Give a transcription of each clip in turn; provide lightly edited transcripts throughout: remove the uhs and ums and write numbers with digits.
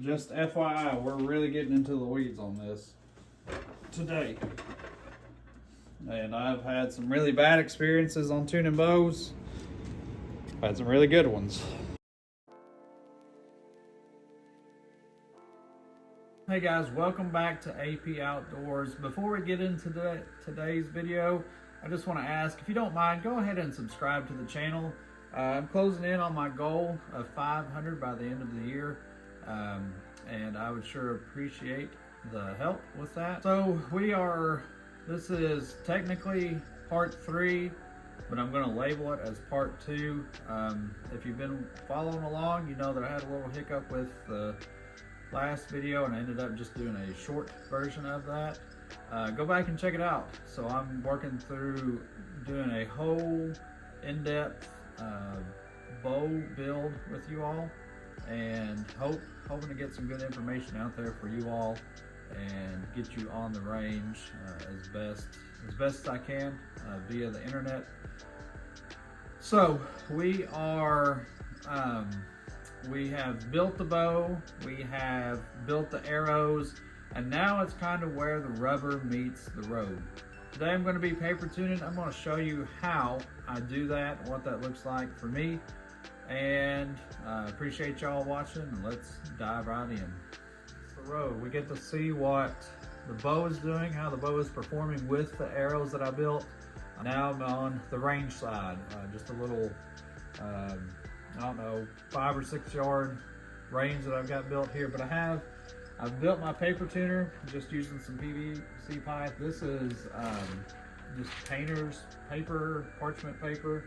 just FYI, we're really getting into the weeds on this today. And I've had some really bad experiences on tuning bows. I've had some really good ones. Hey guys, welcome back to AP Outdoors. Before we get into today's video, I just want to ask, if you don't mind, go ahead and subscribe to the channel. I'm closing in on my goal of 500 by the end of the year, and I would sure appreciate the help with that. So this is technically part 3, but I'm going to label it as part 2. If you've been following along, you know that I had a little hiccup with the last video and I ended up just doing a short version of that. Go back and check it out. So I'm working through doing a whole in-depth bow build with you all, and hoping to get some good information out there for you all and get you on the range as best as I can via the internet. So we have built the bow, we have built the arrows, and now it's kind of where the rubber meets the road. Today I'm going to be paper tuning. I'm going to show you how I do that, what that looks like for me, and appreciate y'all watching. Let's dive right in. The road, we get to see what the bow is doing, how the bow is performing with the arrows that I built. Now I'm on the range side, just a little I don't know, 5 or 6 yard range that I've got built here, but I've built my paper tuner just using some PVC pipe. This is just painter's paper, parchment paper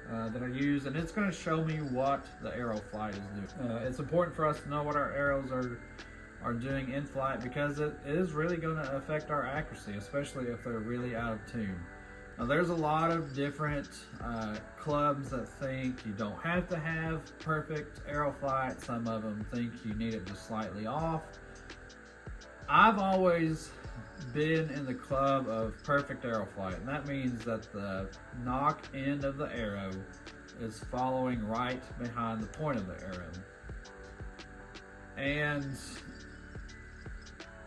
that I use, and it's going to show me what the arrow flight is doing. It's important for us to know what our arrows are doing in flight, because it is really going to affect our accuracy, especially if they're really out of tune. Now there's a lot of different clubs that think you don't have to have perfect arrow flight. Some of them think you need it just slightly off. I've always been in the club of perfect arrow flight, and that means that the nock end of the arrow is following right behind the point of the arrow. And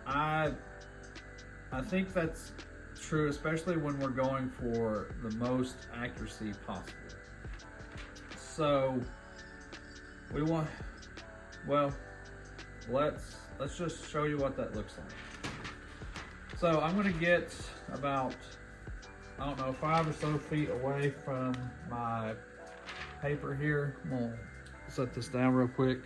I think that's true, especially when we're going for the most accuracy possible. So let's just show you what that looks like. So I'm going to get about, I don't know, 5 or so feet away from my paper here. I'm going to set this down real quick.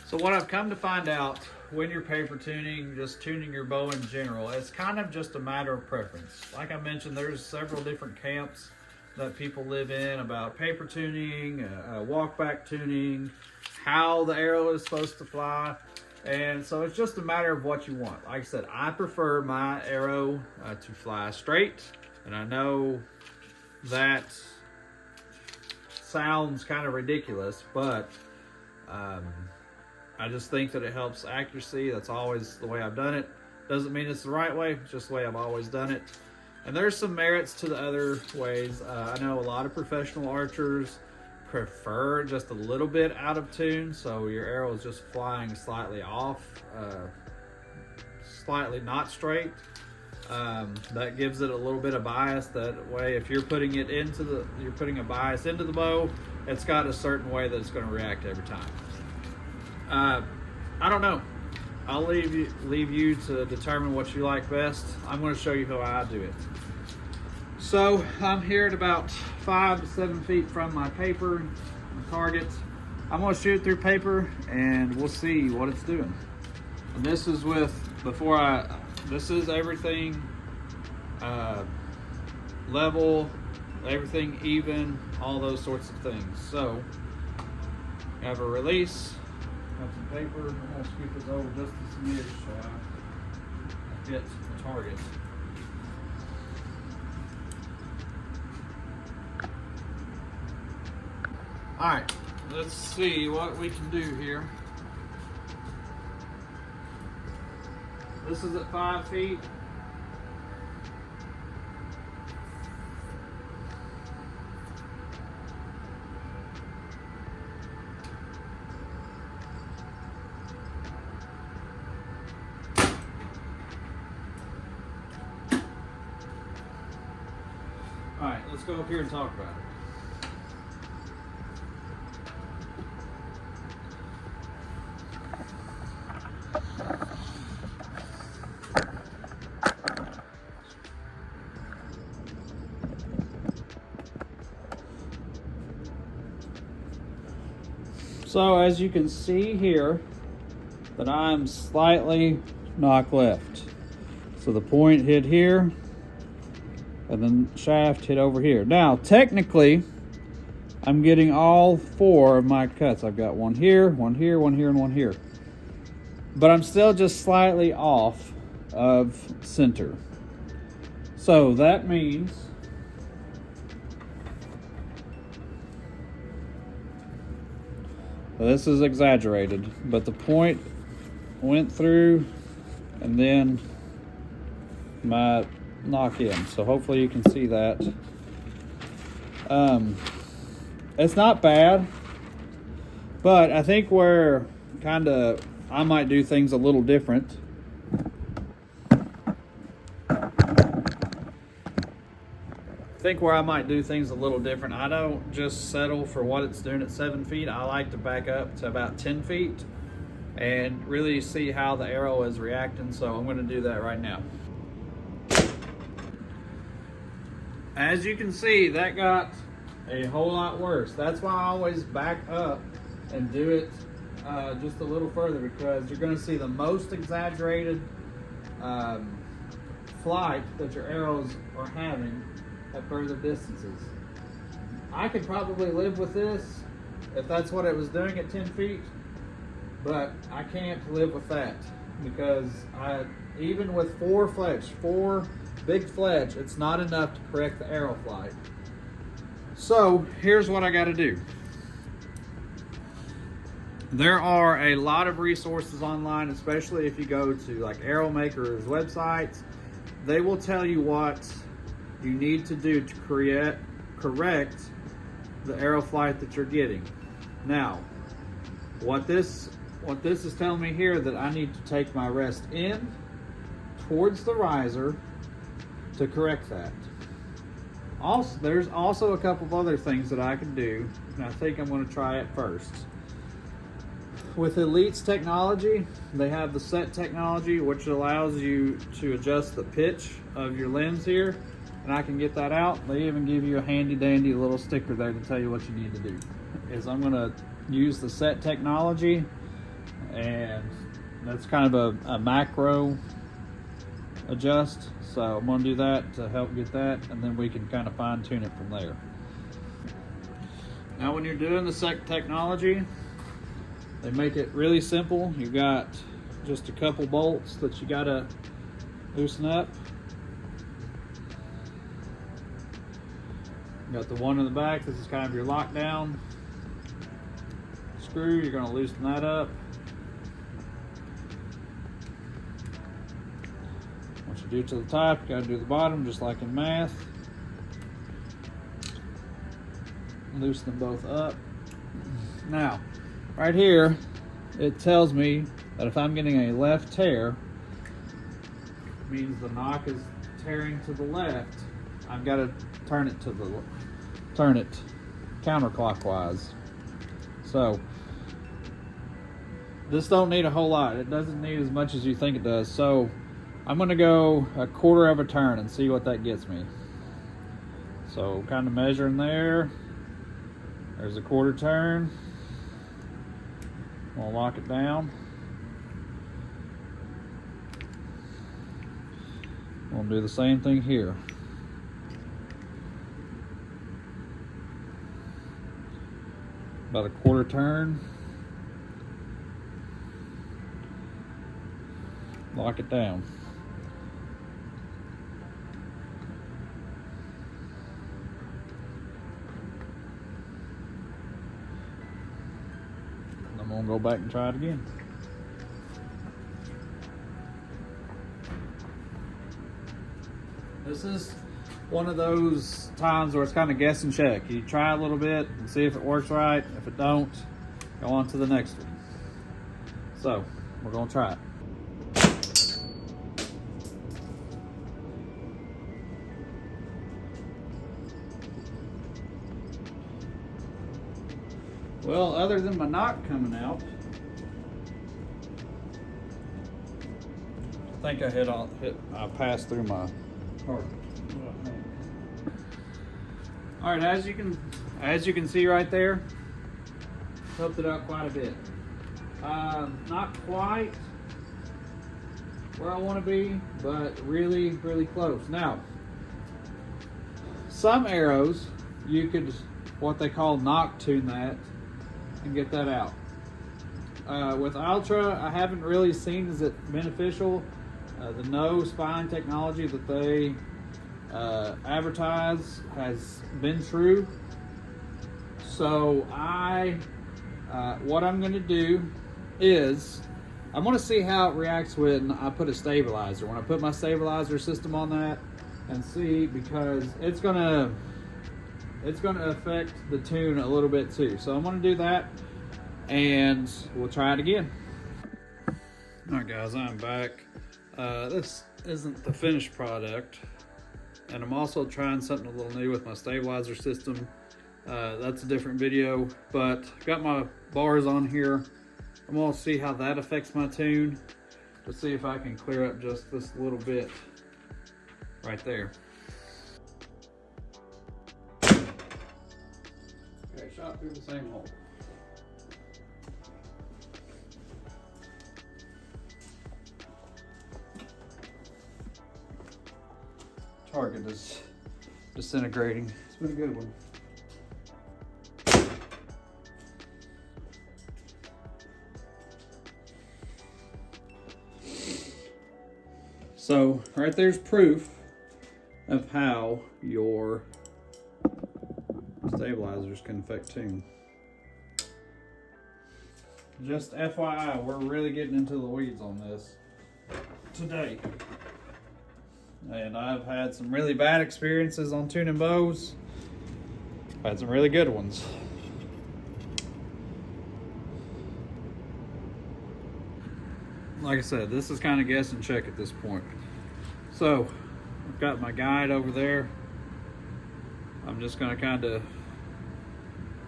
So what I've come to find out when you're paper tuning, just tuning your bow in general, it's kind of just a matter of preference. Like I mentioned, there's several different camps that people live in about paper tuning, walk-back tuning, how the arrow is supposed to fly. And so it's just a matter of what you want. Like I said, I prefer my arrow to fly straight, and I know that sounds kind of ridiculous, but I just think that it helps accuracy. That's always the way I've done it. Doesn't mean it's the right way, it's just the way I've always done it. And there's some merits to the other ways. I know a lot of professional archers prefer just a little bit out of tune, so your arrow is just flying slightly off, slightly not straight. That gives it a little bit of bias. That way, if you're putting it you're putting a bias into the bow, it's got a certain way that it's going to react every time. I don't know. I'll leave you to determine what you like best. I'm going to show you how I do it. So I'm here at about 5 to 7 feet from my paper, my target. I'm going to shoot through paper and we'll see what it's doing. And this is this is everything level, everything even, all those sorts of things. So I have a release. Have some paper. I'm going to scoot this over just a smidge so I hit the target. Alright, let's see what we can do here. This is at 5 feet. let's go up here and talk about it. So as you can see here, that I'm slightly knock left. So the point hit here, and then shaft hit over here. Now, technically, I'm getting all 4 of my cuts. I've got one here, one here, one here, and one here. But I'm still just slightly off of center. So that means this is exaggerated, but the point went through and then my knock in. So hopefully you can see that. It's not bad, but I think where I might do things a little different. I don't just settle for what it's doing at 7 feet. I like to back up to about 10 feet and really see how the arrow is reacting. So I'm going to do that right now. As you can see, that got a whole lot worse. That's why I always back up and do it just a little further, because you're going to see the most exaggerated flight that your arrows are having at further distances. I could probably live with this if that's what it was doing at 10 feet, but I can't live with that, because even with 4 big fledge, it's not enough to correct the arrow flight. So here's what I got to do. There are a lot of resources online, especially if you go to like arrow makers' websites. They will tell you what you need to do to correct the arrow flight that you're getting. Now, what this is telling me here, that I need to take my rest in towards the riser to correct that. Also, there's also a couple of other things that I can do, and I think I'm going to try it first. With Elite's technology, they have the set technology, which allows you to adjust the pitch of your lens here, and I can get that out. They even give you a handy dandy little sticker there to tell you what you need to do. I'm going to use the set technology, and that's kind of a macro adjust. So I'm going to do that to help get that, and then we can kind of fine tune it from there. Now when you're doing the set technology, they make it really simple. You've got just a couple bolts that you got to loosen up. You got the one in the back. This is kind of your lockdown screw. You're going to loosen that up. Once you do it to the top, you got to do the bottom, just like in math. Loosen them both up. Now, right here, it tells me that if I'm getting a left tear, it means the knock is tearing to the left. I've got to turn it counterclockwise. So this don't need a whole lot. It doesn't need as much as you think it does. So I'm going to go a quarter of a turn and see what that gets me. So kind of measuring there. There's a quarter turn. I'm going to lock it down. I'm going to do the same thing here. About a quarter turn. Lock it down. I'm going to go back and try it again. This is one of those times where it's kind of guess and check. You try a little bit and see if it works right. If it don't, go on to the next one. So we're going to try it. Well, other than my knock coming out, I think I passed through my target. All right, as you can see right there, helped it out quite a bit. Not quite where I want to be, but really, really close. Now, some arrows you could what they call knock tune that and get that out. With Ultra, I haven't really seen is it beneficial. The no spine technology that they advertise has been true. So what I'm going to do is I'm going to see how it reacts when I put a stabilizer. When I put my stabilizer system on that, and see, because it's going to affect the tune a little bit too. So I'm going to do that, and we'll try it again. All right, guys, I'm back. This isn't the finished product, and I'm also trying something a little new with my stabilizer system. That's a different video, but got my bars on here. I'm gonna see how that affects my tune, to see if I can clear up just this little bit right there. Okay, shot through the same hole. Target is disintegrating. It's been a good one. So right there's proof of how your stabilizers can affect tune. Just FYI, we're really getting into the weeds on this today. And I've had some really bad experiences on tuning bows. I've had some really good ones. Like I said, this is kind of guess and check at this point. So, I've got my guide over there. I'm just gonna kind of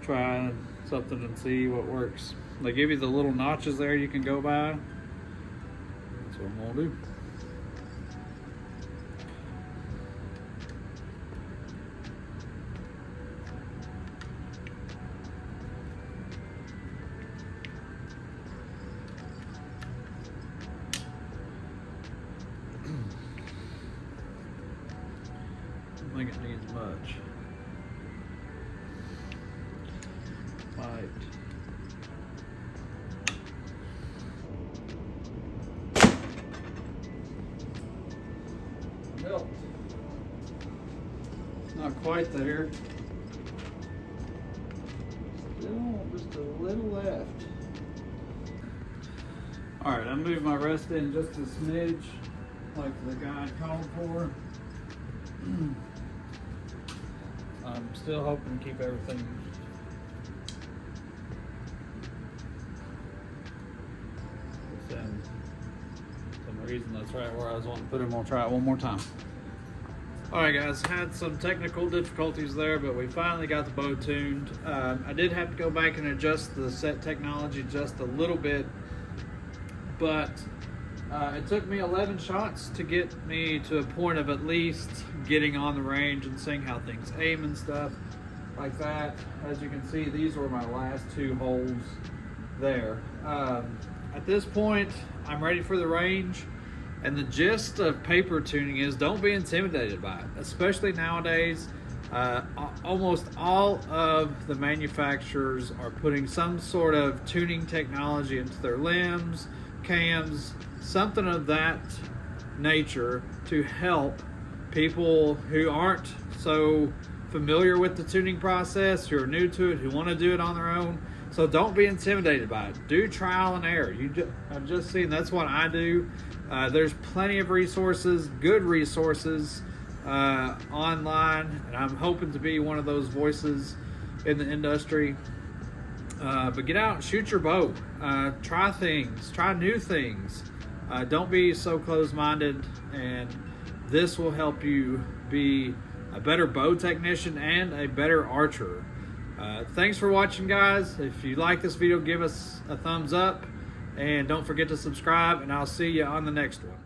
try something and see what works. They give you the little notches there you can go by. That's what I'm gonna do. I think it needs much. Light. Well, not quite there. Still just a little left. All right, I moved my rest in just a smidge, like the guide called for. I'm still hoping to keep everything within some reason. That's right where I was wanting to put it. We'll try it one more time. Alright guys, had some technical difficulties there, but we finally got the bow tuned. I did have to go back and adjust the set technology just a little bit, but it took me 11 shots to get me to a point of at least getting on the range and seeing how things aim and stuff like that. As you can see, these were my last 2 holes there. At this point, I'm ready for the range, and the gist of paper tuning is don't be intimidated by it, especially nowadays. Almost all of the manufacturers are putting some sort of tuning technology into their limbs, cams, something of that nature to help people who aren't so familiar with the tuning process, who are new to it, who want to do it on their own. So don't be intimidated by it. Do trial and error. I've just seen that's what I do. There's plenty of resources, good resources online, and I'm hoping to be one of those voices in the industry. But get out and shoot your bow. Try things, try new things. Don't be so closed-minded, and this will help you be a better bow technician and a better archer. Thanks for watching, guys. If you like this video, give us a thumbs up, and don't forget to subscribe, and I'll see you on the next one.